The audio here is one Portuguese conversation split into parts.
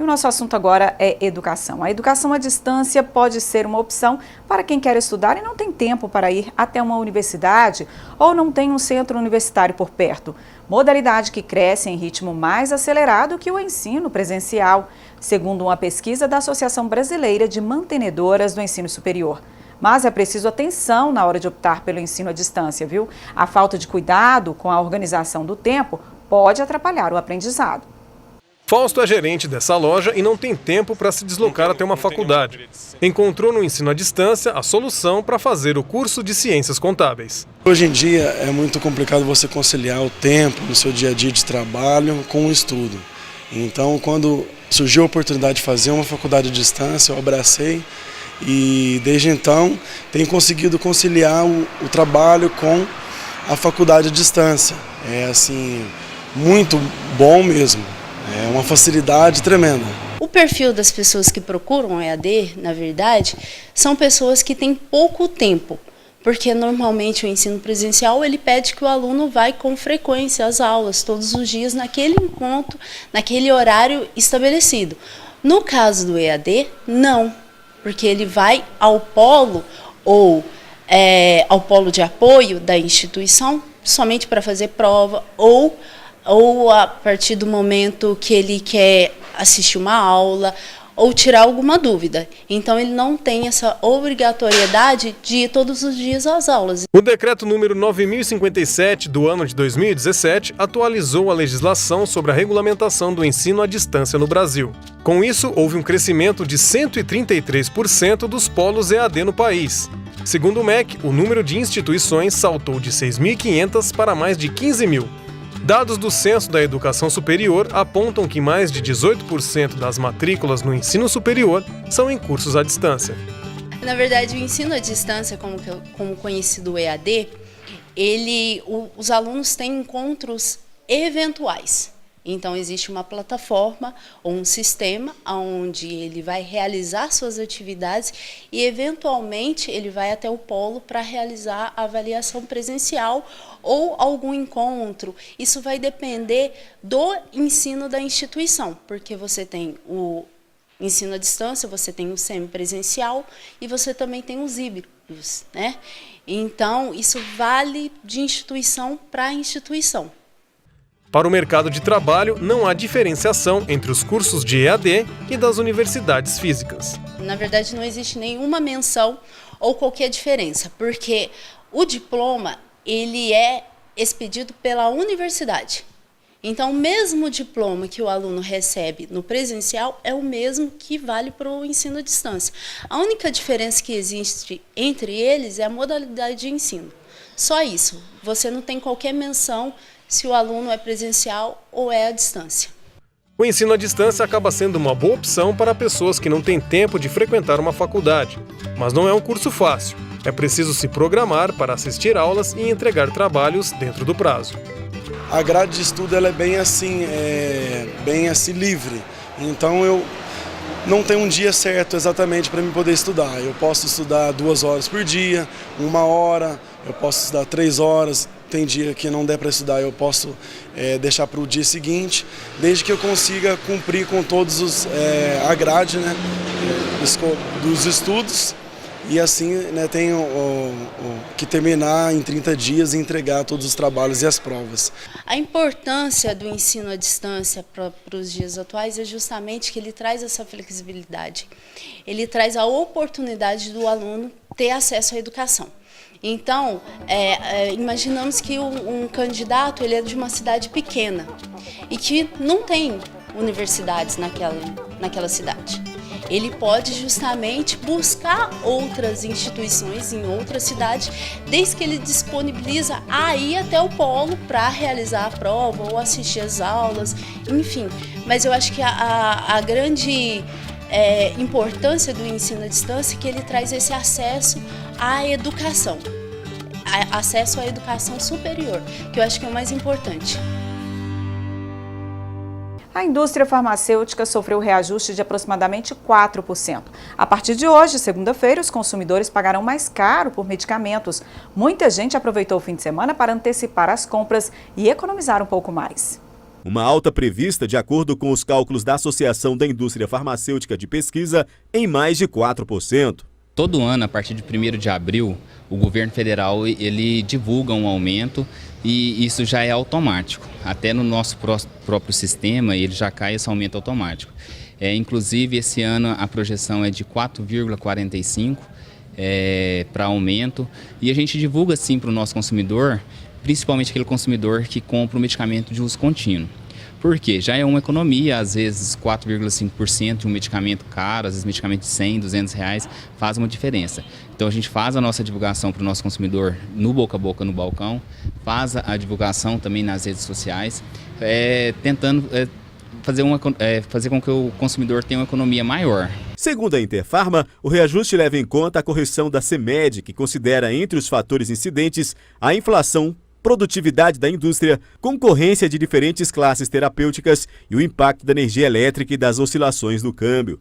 O nosso assunto agora é educação. A educação à distância pode ser uma opção para quem quer estudar e não tem tempo para ir até uma universidade ou não tem um centro universitário por perto. Modalidade que cresce em ritmo mais acelerado que o ensino presencial, segundo uma pesquisa da Associação Brasileira de Mantenedoras do Ensino Superior. Mas é preciso atenção na hora de optar pelo ensino à distância, viu? A falta de cuidado com a organização do tempo pode atrapalhar o aprendizado. Fausto é gerente dessa loja e não tem tempo para se deslocar até uma faculdade. Encontrou no ensino à distância a solução para fazer o curso de Ciências Contábeis. Hoje em dia é muito complicado você conciliar o tempo no seu dia a dia de trabalho com o estudo. Então, quando surgiu a oportunidade de fazer uma faculdade à distância, eu abracei e desde então tenho conseguido conciliar o trabalho com a faculdade à distância. É assim, muito bom mesmo. É uma facilidade tremenda. O perfil das pessoas que procuram EAD, na verdade, são pessoas que têm pouco tempo, porque normalmente o ensino presencial ele pede que o aluno vá com frequência às aulas, todos os dias, naquele encontro, naquele horário estabelecido. No caso do EAD, não, porque ele vai ao polo ou ao polo de apoio da instituição somente para fazer prova ou a partir do momento que ele quer assistir uma aula ou tirar alguma dúvida. Então, ele não tem essa obrigatoriedade de ir todos os dias às aulas. O decreto número 9.057 do ano de 2017 atualizou a legislação sobre a regulamentação do ensino à distância no Brasil. Com isso, houve um crescimento de 133% dos polos EAD no país. Segundo o MEC, o número de instituições saltou de 6.500 para mais de 15.000. Dados do Censo da Educação Superior apontam que mais de 18% das matrículas no ensino superior são em cursos à distância. Na verdade, o ensino à distância, como conhecido o EAD, os alunos têm encontros eventuais. Então, existe uma plataforma ou um sistema onde ele vai realizar suas atividades e, eventualmente, ele vai até o polo para realizar a avaliação presencial ou algum encontro. Isso vai depender do ensino da instituição, porque você tem o ensino à distância, você tem o semipresencial e você também tem os híbridos, né? Então, isso vale de instituição para instituição. Para o mercado de trabalho, não há diferenciação entre os cursos de EAD e das universidades físicas. Na verdade, não existe nenhuma menção ou qualquer diferença, porque o diploma ele é expedido pela universidade. Então, o mesmo diploma que o aluno recebe no presencial é o mesmo que vale para o ensino à distância. A única diferença que existe entre eles é a modalidade de ensino. Só isso. Você não tem qualquer menção se o aluno é presencial ou é à distância. O ensino à distância acaba sendo uma boa opção para pessoas que não têm tempo de frequentar uma faculdade. Mas não é um curso fácil. É preciso se programar para assistir aulas e entregar trabalhos dentro do prazo. A grade de estudo ela é bem assim livre. Então eu não tenho um dia certo exatamente para mim poder estudar. Eu posso estudar 2 horas por dia, 1 hora, eu posso estudar 3 horas. Tem dia que não der para estudar, eu posso deixar para o dia seguinte, desde que eu consiga cumprir com todos a grade, né, dos estudos. E assim, né, tenho que terminar em 30 dias e entregar todos os trabalhos e as provas. A importância do ensino à distância para os dias atuais é justamente que ele traz essa flexibilidade. Ele traz a oportunidade do aluno ter acesso à educação. Então, imaginamos que um candidato ele é de uma cidade pequena e que não tem universidades naquela cidade. Ele pode justamente buscar outras instituições em outra cidade, desde que ele disponibiliza a ir até o polo para realizar a prova ou assistir às aulas, enfim. Mas eu acho que a grande importância do ensino à distância é que ele traz esse acesso à educação, acesso à educação superior, que eu acho que é o mais importante. A indústria farmacêutica sofreu reajuste de aproximadamente 4%. A partir de hoje, segunda-feira, os consumidores pagarão mais caro por medicamentos. Muita gente aproveitou o fim de semana para antecipar as compras e economizar um pouco mais. uma alta prevista, de acordo com os cálculos da Associação da Indústria Farmacêutica de Pesquisa, em mais de 4%. Todo ano, a partir de 1º de abril, o governo federal ele divulga um aumento e isso já é automático. Até no nosso próprio sistema ele já cai esse aumento automático. Inclusive, esse ano a projeção é de 4,45% para aumento. E a gente divulga sim para o nosso consumidor, principalmente aquele consumidor que compra o medicamento de uso contínuo. Por quê? Já é uma economia, às vezes 4,5% de um medicamento caro, às vezes medicamento de 100, 200 reais, faz uma diferença. Então a gente faz a nossa divulgação para o nosso consumidor no boca a boca, no balcão, faz a divulgação também nas redes sociais, tentando fazer com que o consumidor tenha uma economia maior. Segundo a Interfarma, o reajuste leva em conta a correção da CMED, que considera entre os fatores incidentes a inflação, produtividade da indústria, concorrência de diferentes classes terapêuticas e o impacto da energia elétrica e das oscilações do câmbio.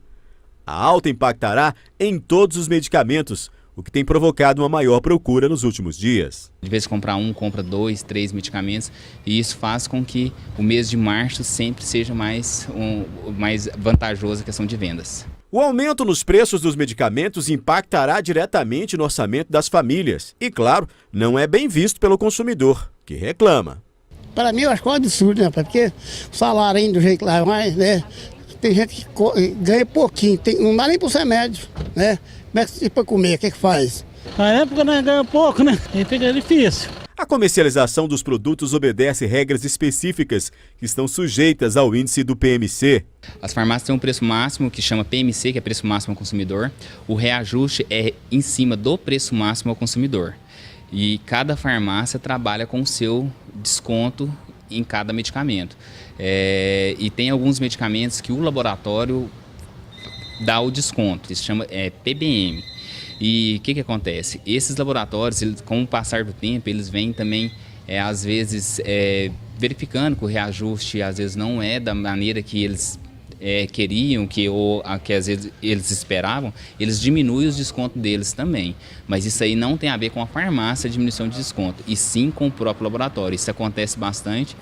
A alta impactará em todos os medicamentos, o que tem provocado uma maior procura nos últimos dias. De vez em comprar um, compra 2, 3 medicamentos, e isso faz com que o mês de março sempre seja mais vantajoso a questão de vendas. O aumento nos preços dos medicamentos impactará diretamente no orçamento das famílias e, claro, não é bem visto pelo consumidor, que reclama. Para mim, eu acho que é um absurdo, né? Porque o salário ainda do jeito que lá vai, né? Tem gente que ganha pouquinho, não dá nem para o remédio, né? Como é que para comer, o que faz? Na época nós ganhamos pouco, né? E fica difícil. A comercialização dos produtos obedece regras específicas que estão sujeitas ao índice do PMC. As farmácias têm um preço máximo que chama PMC, que é preço máximo ao consumidor. O reajuste é em cima do preço máximo ao consumidor. E cada farmácia trabalha com o seu desconto em cada medicamento. E tem alguns medicamentos que o laboratório dá o desconto, isso chama PBM. E o que acontece? Esses laboratórios, com o passar do tempo, eles vêm também, às vezes, verificando que o reajuste, às vezes, não é da maneira que eles queriam, que às vezes eles esperavam, eles diminuem os descontos deles também. Mas isso aí não tem a ver com a farmácia, a diminuição de desconto, e sim com o próprio laboratório. Isso acontece bastante.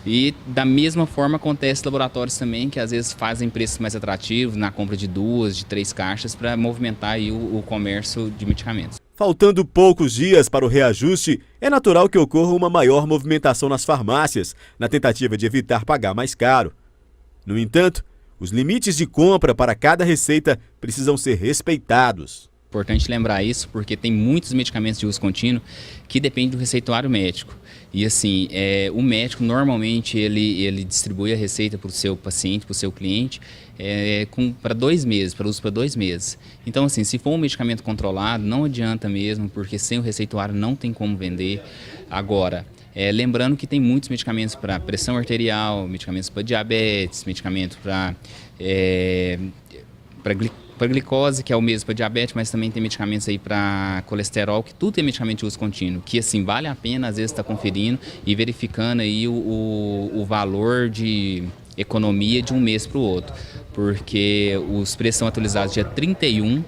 E da mesma forma acontece laboratórios também que às vezes fazem preços mais atrativos na compra de 2, de 3 caixas para movimentar aí o comércio de medicamentos. Faltando poucos dias para o reajuste, é natural que ocorra uma maior movimentação nas farmácias, na tentativa de evitar pagar mais caro. No entanto, os limites de compra para cada receita precisam ser respeitados. Importante lembrar isso porque tem muitos medicamentos de uso contínuo que dependem do receituário médico. E assim, o médico normalmente ele distribui a receita para o seu paciente, para o seu cliente, para 2 meses, para uso para 2 meses. Então assim, se for um medicamento controlado, não adianta mesmo, porque sem o receituário não tem como vender. Agora, lembrando que tem muitos medicamentos para pressão arterial, medicamentos para diabetes, medicamentos para glicose, que é o mesmo para diabetes, mas também tem medicamentos aí para colesterol, que tudo é medicamento de uso contínuo, que assim vale a pena às vezes estar conferindo e verificando aí o valor de economia de um mês para o outro, porque os preços são atualizados dia 31,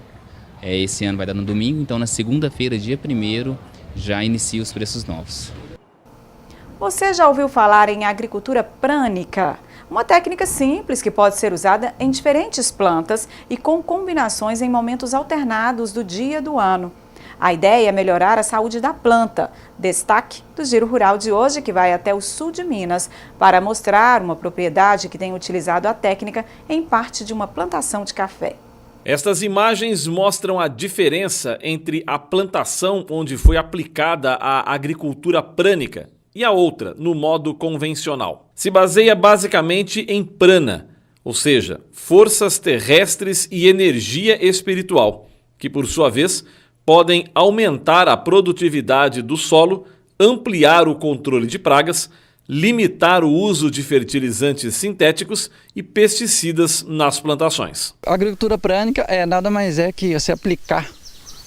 esse ano vai dar no domingo, então na segunda-feira, dia 1º, já inicia os preços novos. Você já ouviu falar em agricultura prânica? Uma técnica simples que pode ser usada em diferentes plantas e com combinações em momentos alternados do dia e do ano. A ideia é melhorar a saúde da planta. Destaque do Giro Rural de hoje, que vai até o sul de Minas, para mostrar uma propriedade que tem utilizado a técnica em parte de uma plantação de café. Estas imagens mostram a diferença entre a plantação onde foi aplicada a agricultura prânica e a outra, no modo convencional. Se baseia basicamente em prana, ou seja, forças terrestres e energia espiritual, que por sua vez podem aumentar a produtividade do solo, ampliar o controle de pragas, limitar o uso de fertilizantes sintéticos e pesticidas nas plantações. A agricultura prânica nada mais é que você aplicar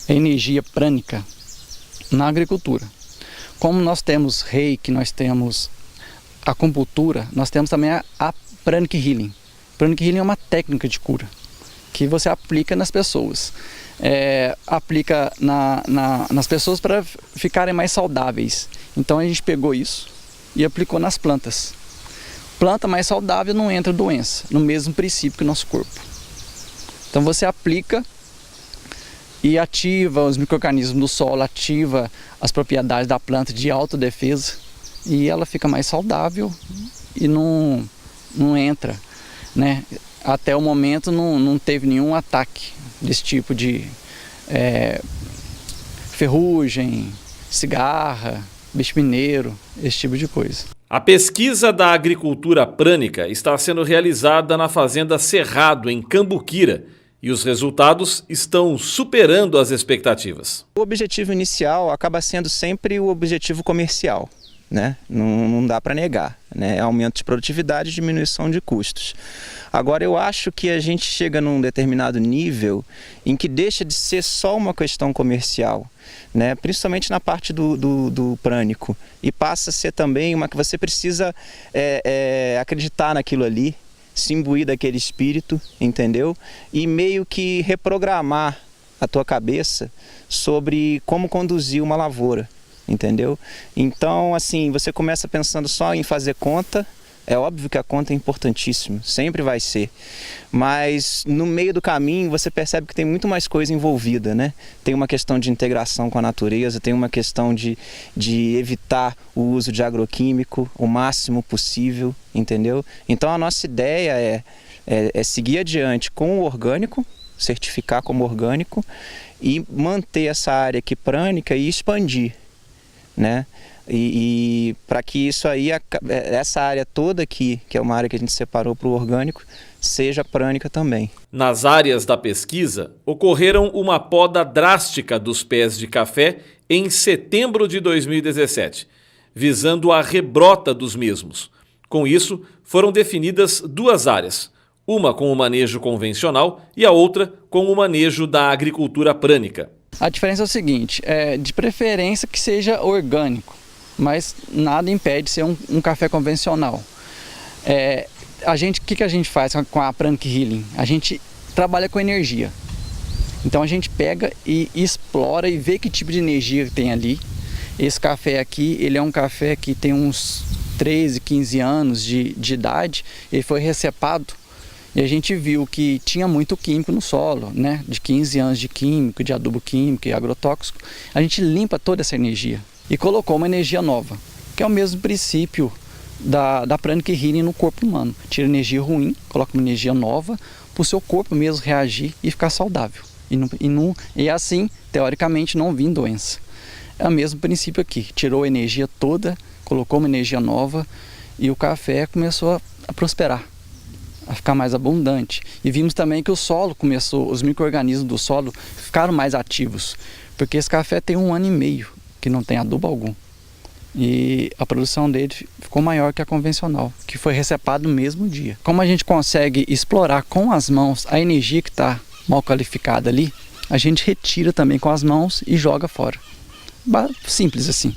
a energia prânica na agricultura. Como nós temos reiki, nós temos acupuntura, nós temos também a Pranic Healing. Pranic Healing é uma técnica de cura que você aplica nas pessoas. Aplica nas pessoas para ficarem mais saudáveis. Então a gente pegou isso e aplicou nas plantas. planta mais saudável não entra doença, no mesmo princípio que o nosso corpo. Então você aplica e ativa os micro-organismos do solo, ativa as propriedades da planta de autodefesa e ela fica mais saudável e não entra, né? Até o momento não teve nenhum ataque desse tipo de ferrugem, cigarra, bicho mineiro, esse tipo de coisa. A pesquisa da agricultura prânica está sendo realizada na fazenda Cerrado, em Cambuquira, e os resultados estão superando as expectativas. O objetivo inicial acaba sendo sempre o objetivo comercial, né? Não dá para negar, né? Aumento de produtividade e diminuição de custos. Agora eu acho que a gente chega num determinado nível em que deixa de ser só uma questão comercial, né? Principalmente na parte do prânico, e passa a ser também uma que você precisa acreditar naquilo ali, se imbuir daquele espírito, entendeu? E meio que reprogramar a tua cabeça sobre como conduzir uma lavoura, entendeu? Então, assim, você começa pensando só em fazer conta. É óbvio que a conta é importantíssima, sempre vai ser. Mas no meio do caminho você percebe que tem muito mais coisa envolvida, né? Tem uma questão de integração com a natureza, tem uma questão de evitar o uso de agroquímico o máximo possível, entendeu? Então a nossa ideia é seguir adiante com o orgânico, certificar como orgânico e manter essa área aqui prânica e expandir, né? E para que isso aí, essa área toda aqui, que é uma área que a gente separou para o orgânico, seja prânica também. Nas áreas da pesquisa, ocorreram uma poda drástica dos pés de café em setembro de 2017, visando a rebrota dos mesmos. Com isso, foram definidas duas áreas, uma com o manejo convencional e a outra com o manejo da agricultura prânica. A diferença é o seguinte, de preferência que seja orgânico, mas nada impede de ser um café convencional. O que a gente faz com a Pranic Healing? A gente trabalha com energia. Então a gente pega e explora e vê que tipo de energia tem ali. Esse café aqui, ele é um café que tem uns 13, 15 anos de idade. Ele foi recepado e a gente viu que tinha muito químico no solo, né? De 15 anos de químico, de adubo químico e agrotóxico. A gente limpa toda essa energia e colocou uma energia nova, que é o mesmo princípio da Pranic Healing no corpo humano. Tira energia ruim, coloca uma energia nova para o seu corpo mesmo reagir e ficar saudável. E assim, teoricamente, não vir doença. É o mesmo princípio aqui. Tirou a energia toda, colocou uma energia nova e o café começou a prosperar, a ficar mais abundante. E vimos também que o solo começou, os micro-organismos do solo ficaram mais ativos, porque esse café tem 1 ano e meio que não tem adubo algum. E a produção dele ficou maior que a convencional, que foi recepado no mesmo dia. Como a gente consegue explorar com as mãos a energia que está mal qualificada ali, a gente retira também com as mãos e joga fora. Simples assim.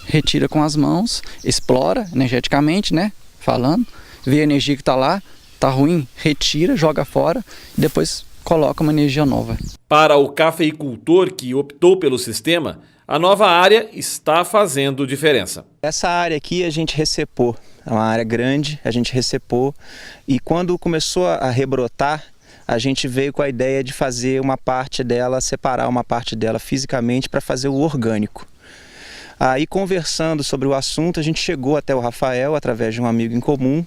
Retira com as mãos, explora energeticamente, né? Falando, vê a energia que está lá, está ruim, retira, joga fora e depois coloca uma energia nova. Para o cafeicultor que optou pelo sistema, a nova área está fazendo diferença. Essa área aqui a gente recepou, é uma área grande, a gente recepou, e quando começou a rebrotar, a gente veio com a ideia de fazer uma parte dela, separar uma parte dela fisicamente para fazer o orgânico. Aí, conversando sobre o assunto, a gente chegou até o Rafael, através de um amigo em comum,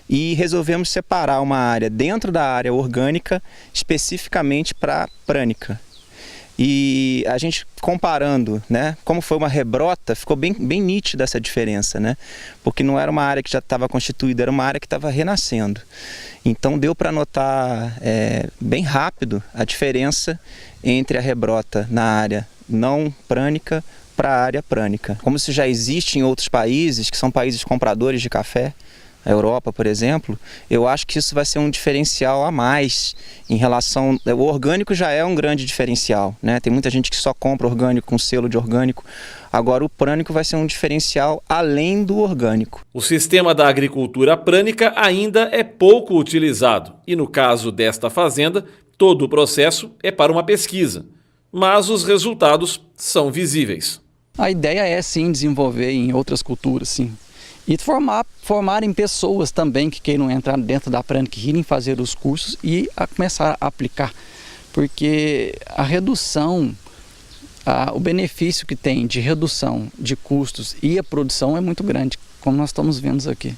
e resolvemos separar uma área dentro da área orgânica, especificamente para prânica. E a gente comparando, né, como foi uma rebrota, ficou bem nítida essa diferença, né? Porque não era uma área que já estava constituída, era uma área que estava renascendo. Então deu para notar bem rápido a diferença entre a rebrota na área não prânica para a área prânica. Como isso já existe em outros países, que são países compradores de café, a Europa, por exemplo, eu acho que isso vai ser um diferencial a mais em relação... O orgânico já é um grande diferencial, né? Tem muita gente que só compra orgânico com selo de orgânico. Agora o prânico vai ser um diferencial além do orgânico. O sistema da agricultura prânica ainda é pouco utilizado e no caso desta fazenda, todo o processo é para uma pesquisa, mas os resultados são visíveis. A ideia é sim desenvolver em outras culturas, sim. E formarem pessoas também que queiram entrar dentro da Pranic, que irem fazer os cursos e começar a aplicar. Porque a redução, o benefício que tem de redução de custos e a produção é muito grande, como nós estamos vendo aqui.